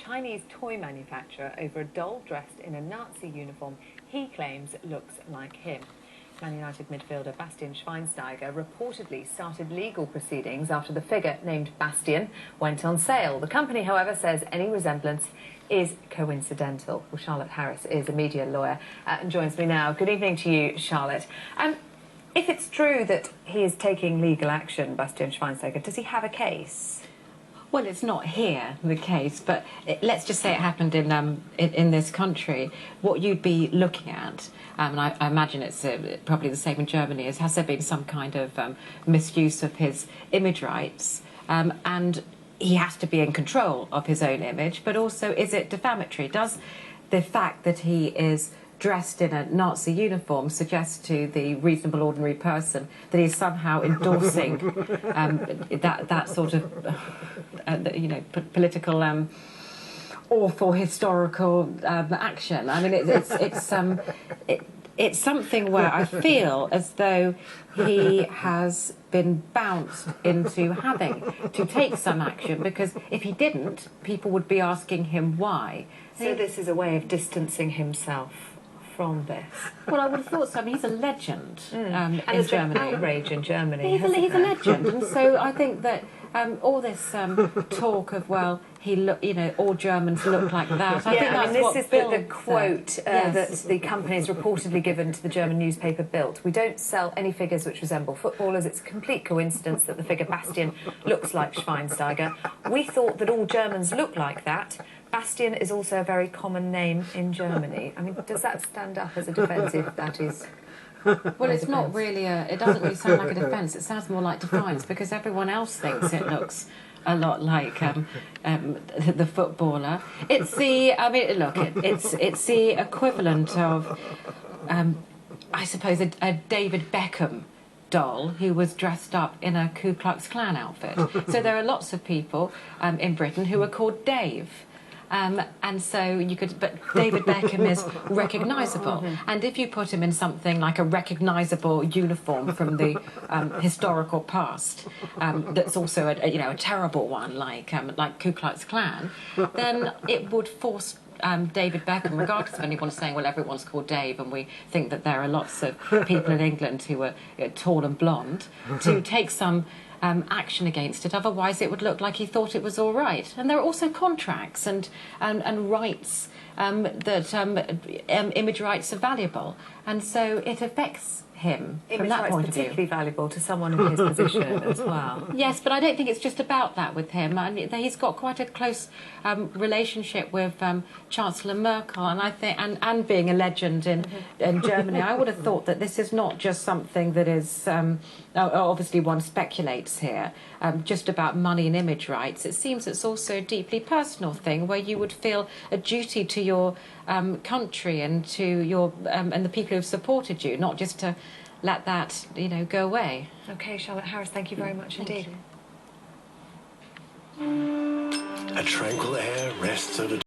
Chinese toy manufacturer over a doll dressed in a Nazi uniform he claims looks like him. Man United midfielder Bastian Schweinsteiger reportedly started legal proceedings after the figure named Bastian went on sale. The company, however, says any resemblance is coincidental. Well, Charlotte Harris is a media lawyer and joins me now. Good evening to you, Charlotte. If it's true that he is taking legal action, Bastian Schweinsteiger, does he have a case? Well, it's not here, the case, but let's just say it happened in this country. What you'd be looking at, and I imagine it's probably the same in Germany, is has there been some kind of misuse of his image rights? And he has to be in control of his own image, but also is it defamatory? Does the fact that he is dressed in a Nazi uniform suggests to the reasonable ordinary person that he's somehow endorsing that sort of political awful historical action? I mean, it's something where I feel as though he has been bounced into having to take some action, because if he didn't, people would be asking him why. So this is a way of distancing himself from this? Well, I would have thought so. I mean, he's a legend in there's Germany. Been outrage in Germany. He's a legend, and so I think that all this talk of, well, all Germans look like that. I think that's this is the quote yes, that the company has reportedly given to the German newspaper Bild. We don't sell any figures which resemble footballers. It's a complete coincidence that the figure Bastian looks like Schweinsteiger. We thought that all Germans look like that. Bastian is also a very common name in Germany. I mean, does that stand up as a defence if that is... Well, it's not really it doesn't really sound like a defence. It sounds more like defiance, because everyone else thinks it looks a lot like the footballer. It's the, I mean, look, it's the equivalent of, I suppose, a David Beckham doll who was dressed up in a Ku Klux Klan outfit. So there are lots of people in Britain who are called Dave. And so you could, but David Beckham is recognisable, and if you put him in something like a recognisable uniform from the historical past, that's also a terrible one, like Ku Klux Klan, then it would force David Beckham, regardless of anyone saying, well, everyone's called Dave, and we think that there are lots of people in England who are tall and blonde, to take some action against it. Otherwise it would look like he thought it was all right. And there are also contracts and rights that image rights are valuable, and so it affects him from that point of view. Particularly valuable to someone in his position as well. Yes, but I don't think it's just about that with him. I mean, he's got quite a close relationship with Chancellor Merkel, and I think, and being a legend in Germany, I would have thought that this is not just something that is obviously one speculates here, just about money and image rights. It seems it's also a deeply personal thing where you would feel a duty to your country and to your and the people who have supported you, not just to let that go away. Okay, Charlotte Harris, thank you very much indeed. A tranquil air rests over